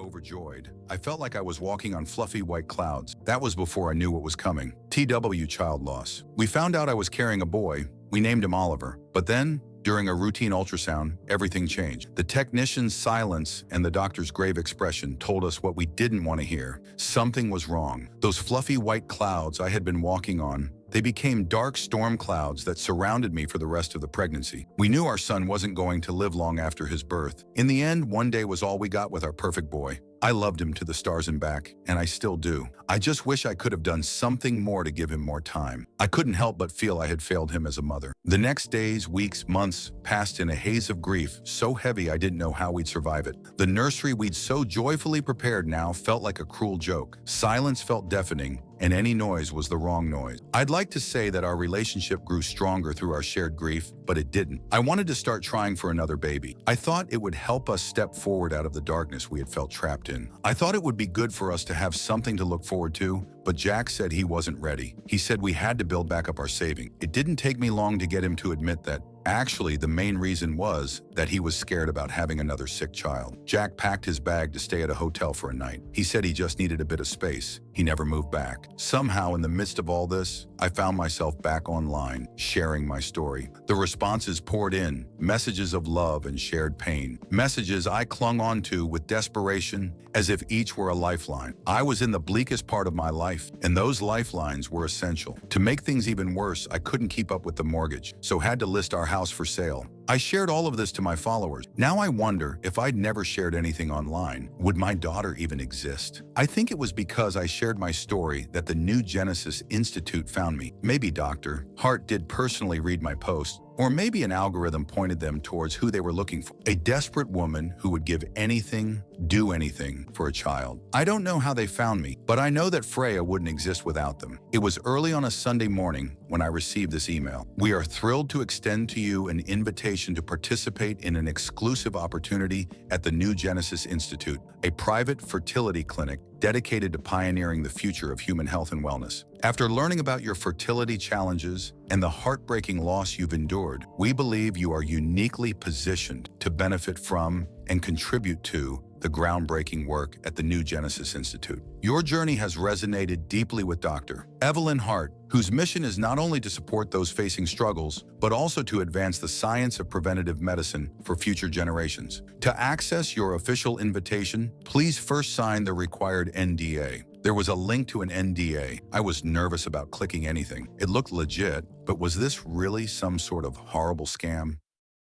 overjoyed. I felt like I was walking on fluffy white clouds. That was before I knew what was coming. TW child loss. We found out I was carrying a boy. We named him Oliver. But then, during a routine ultrasound, everything changed. The technician's silence and the doctor's grave expression told us what we didn't want to hear. Something was wrong. Those fluffy white clouds I had been walking on, they became dark storm clouds that surrounded me for the rest of the pregnancy. We knew our son wasn't going to live long after his birth. In the end, one day was all we got with our perfect boy. I loved him to the stars and back, and I still do. I just wish I could have done something more to give him more time. I couldn't help but feel I had failed him as a mother. The next days, weeks, months passed in a haze of grief, so heavy I didn't know how we'd survive it. The nursery we'd so joyfully prepared now felt like a cruel joke. Silence felt deafening, and any noise was the wrong noise. I'd like to say that our relationship grew stronger through our shared grief, but it didn't. I wanted to start trying for another baby. I thought it would help us step forward out of the darkness we had felt trapped in. I thought it would be good for us to have something to look forward to, but Jack said he wasn't ready. He said we had to build back up our saving. It didn't take me long to get him to admit that. Actually, the main reason was that he was scared about having another sick child. Jack packed his bag to stay at a hotel for a night. He said he just needed a bit of space. He never moved back. Somehow, in the midst of all this, I found myself back online, sharing my story. The responses poured in, messages of love and shared pain. Messages I clung onto with desperation, as if each were a lifeline. I was in the bleakest part of my life, and those lifelines were essential. To make things even worse, I couldn't keep up with the mortgage, so had to list our house for sale. I shared all of this to my followers. Now I wonder, if I'd never shared anything online, would my daughter even exist? I think it was because I shared my story that the New Genesis Institute found me. Maybe Dr. Hart did personally read my post, or maybe an algorithm pointed them towards who they were looking for. A desperate woman who would give anything, do anything for a child. I don't know how they found me, but I know that Freya wouldn't exist without them. It was early on a Sunday morning when I received this email. We are thrilled to extend to you an invitation to participate in an exclusive opportunity at the New Genesis Institute, a private fertility clinic dedicated to pioneering the future of human health and wellness. After learning about your fertility challenges and the heartbreaking loss you've endured, we believe you are uniquely positioned to benefit from and contribute to the groundbreaking work at the New Genesis Institute. Your journey has resonated deeply with Dr. Evelyn Hart, whose mission is not only to support those facing struggles, but also to advance the science of preventative medicine for future generations. To access your official invitation, please first sign the required NDA. There was a link to an NDA. I was nervous about clicking anything. It looked legit, but was this really some sort of horrible scam?